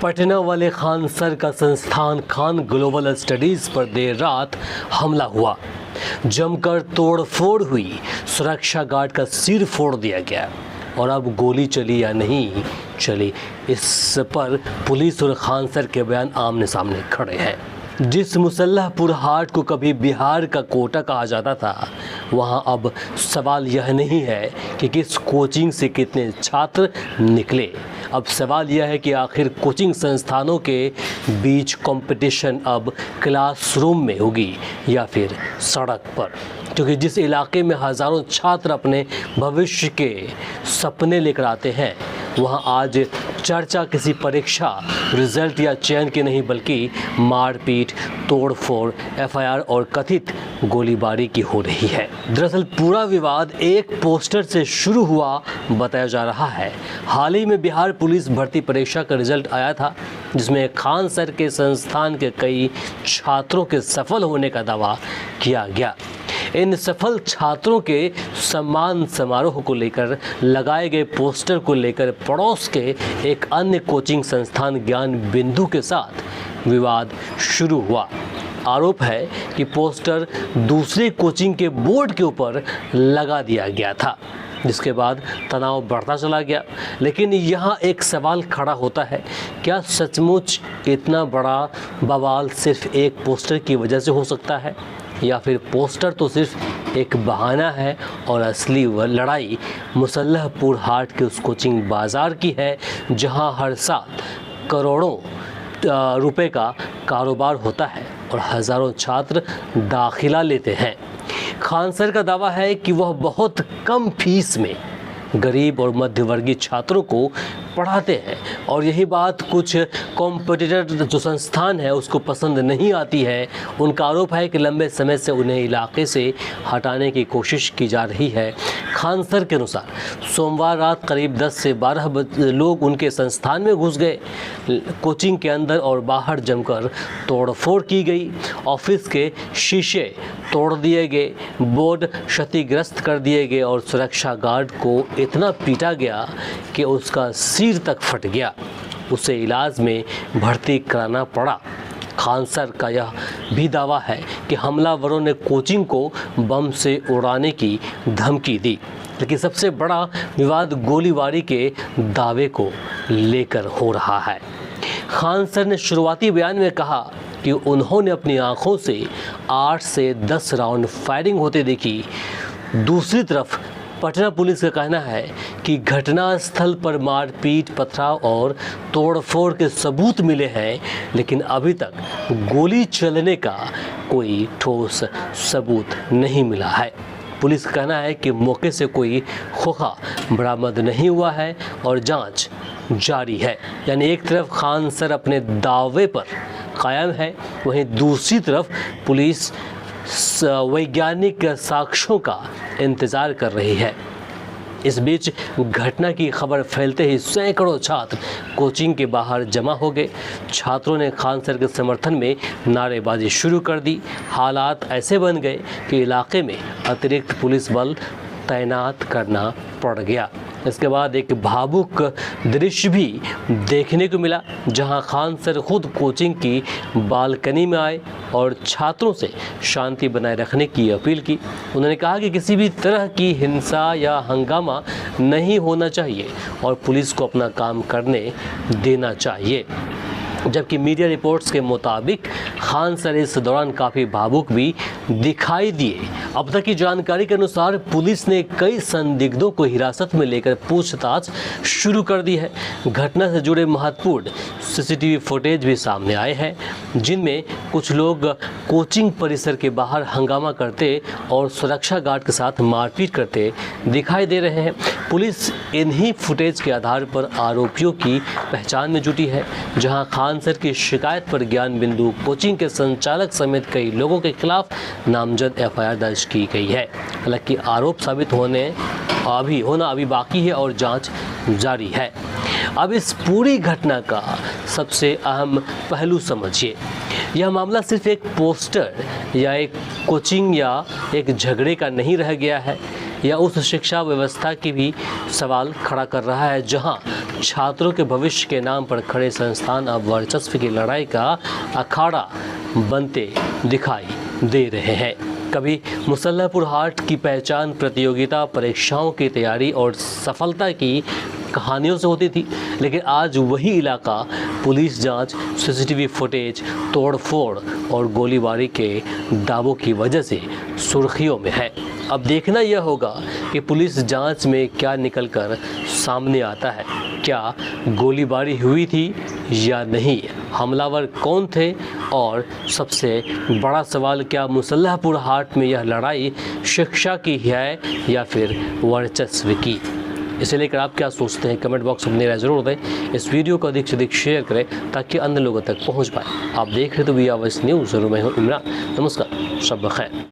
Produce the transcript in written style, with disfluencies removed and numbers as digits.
पटना वाले खान सर का संस्थान खान ग्लोबल स्टडीज़ पर देर रात हमला हुआ। जमकर तोड़फोड़ हुई, सुरक्षा गार्ड का सिर फोड़ दिया गया और अब गोली चली या नहीं चली, इस पर पुलिस और खान सर के बयान आमने सामने खड़े हैं। जिस मुसल्लहपुर हाट को कभी बिहार का कोटा कहा जाता था, वहां अब सवाल यह नहीं है कि किस कोचिंग से कितने छात्र निकले। अब सवाल यह है कि आखिर कोचिंग संस्थानों के बीच कंपटीशन अब क्लासरूम में होगी या फिर सड़क पर, क्योंकि जिस इलाके में हज़ारों छात्र अपने भविष्य के सपने लेकर आते हैं, वहाँ आज चर्चा किसी परीक्षा रिजल्ट या चयन की नहीं, बल्कि मारपीट, तोड़फोड़, एफआईआर और कथित गोलीबारी की हो रही है। दरअसल पूरा विवाद एक पोस्टर से शुरू हुआ बताया जा रहा है। हाल ही में बिहार पुलिस भर्ती परीक्षा का रिजल्ट आया था, जिसमें खान सर के संस्थान के कई छात्रों के सफल होने का दावा किया गया। इन सफल छात्रों के सम्मान समारोह को लेकर लगाए गए पोस्टर को लेकर पड़ोस के एक अन्य कोचिंग संस्थान ज्ञान बिंदु के साथ विवाद शुरू हुआ। आरोप है कि पोस्टर दूसरे कोचिंग के बोर्ड के ऊपर लगा दिया गया था, जिसके बाद तनाव बढ़ता चला गया। लेकिन यहाँ एक सवाल खड़ा होता है, क्या सचमुच इतना बड़ा बवाल सिर्फ एक पोस्टर की वजह से हो सकता है, या फिर पोस्टर तो सिर्फ एक बहाना है और असली लड़ाई मुसल्लहपुर हाट के उस कोचिंग बाज़ार की है, जहां हर साल करोड़ों रुपए का कारोबार होता है और हज़ारों छात्र दाखिला लेते हैं। खान सर का दावा है कि वह बहुत कम फीस में गरीब और मध्यवर्गीय छात्रों को पढ़ाते हैं और यही बात कुछ कॉम्पिटिटर जो संस्थान है उसको पसंद नहीं आती है। उनका आरोप है कि लंबे समय से उन्हें इलाके से हटाने की कोशिश की जा रही है। खान सर के अनुसार सोमवार रात करीब 10 से 12 लोग उनके संस्थान में घुस गए। कोचिंग के अंदर और बाहर जमकर तोड़फोड़ की गई। ऑफिस के शीशे तोड़ दिए गए, बोर्ड क्षतिग्रस्त कर दिए गए और सुरक्षा गार्ड को इतना पीटा गया कि उसका सिर तक फट गया। उसे इलाज में भर्ती कराना पड़ा। खान सर का यह भी दावा है कि हमलावरों ने कोचिंग को बम से उड़ाने की धमकी दी। लेकिन सबसे बड़ा विवाद गोलीबारी के दावे को लेकर हो रहा है। खान सर ने शुरुआती बयान में कहा कि उन्होंने अपनी आंखों से 8 से 10 राउंड फायरिंग होते देखी। दूसरी तरफ पटना पुलिस का कहना है कि घटनास्थल पर मारपीट, पथराव और तोड़फोड़ के सबूत मिले हैं, लेकिन अभी तक गोली चलने का कोई ठोस सबूत नहीं मिला है। पुलिस का कहना है कि मौके से कोई खोखा बरामद नहीं हुआ है और जांच जारी है। यानी एक तरफ खान सर अपने दावे पर कायम है, वहीं दूसरी तरफ पुलिस वैज्ञानिक साक्ष्यों का इंतज़ार कर रही है। इस बीच घटना की खबर फैलते ही सैकड़ों छात्र कोचिंग के बाहर जमा हो गए। छात्रों ने खान सर के समर्थन में नारेबाजी शुरू कर दी। हालात ऐसे बन गए कि इलाके में अतिरिक्त पुलिस बल तैनात करना पड़ गया। इसके बाद एक भावुक दृश्य भी देखने को मिला, जहां खान सर खुद कोचिंग की बालकनी में आए और छात्रों से शांति बनाए रखने की अपील की। उन्होंने कहा कि किसी भी तरह की हिंसा या हंगामा नहीं होना चाहिए और पुलिस को अपना काम करने देना चाहिए। जबकि मीडिया रिपोर्ट्स के मुताबिक खान सर इस दौरान काफ़ी भावुक भी दिखाई दिए। अब तक की जानकारी के अनुसार पुलिस ने कई संदिग्धों को हिरासत में लेकर पूछताछ शुरू कर दी है। घटना से जुड़े महत्वपूर्ण सीसीटीवी फुटेज भी सामने आए हैं, जिनमें कुछ लोग कोचिंग परिसर के बाहर हंगामा करते और सुरक्षा गार्ड के साथ मारपीट करते दिखाई दे रहे हैं। पुलिस इन्हीं फुटेज के आधार पर आरोपियों की पहचान में जुटी है, जहां खान सर की शिकायत पर ज्ञान बिंदु कोचिंग के संचालक समेत कई लोगों के खिलाफ नामजद एफआईआर दर्ज की गई है। हालांकि आरोप साबित होना अभी बाकी है और जांच जारी है। अब इस पूरी घटना का सबसे अहम पहलू समझिए। यह मामला सिर्फ एक पोस्टर या एक कोचिंग या एक झगड़े का नहीं रह गया है, या उस शिक्षा व्यवस्था की भी सवाल खड़ा कर रहा है जहां छात्रों के भविष्य के नाम पर खड़े संस्थान अब वर्चस्व की लड़ाई का अखाड़ा बनते दिखाई दे रहे हैं। कभी मुसल्लापुर हाट की पहचान प्रतियोगिता, परीक्षाओं की तैयारी और सफलता की कहानियों से होती थी, लेकिन आज वही इलाका पुलिस जांच, सीसीटीवी फुटेज, तोड़फोड़ और गोलीबारी के दावों की वजह से सुर्खियों में है। अब देखना यह होगा कि पुलिस जांच में क्या निकलकर सामने आता है। क्या गोलीबारी हुई थी या नहीं, हमलावर कौन थे, और सबसे बड़ा सवाल, क्या मुसल्लापुर हाट में यह लड़ाई शिक्षा की है या फिर वर्चस्व की। इसे लेकर आप क्या सोचते हैं, कमेंट बॉक्स में अपनी राय जरूर दें। इस वीडियो को अधिक से अधिक शेयर करें ताकि अन्य लोगों तक पहुंच पाए। आप देख रहे तो वी आवर्स न्यूज़, मैं हूं इमरान। नमस्कार, शब बखैर।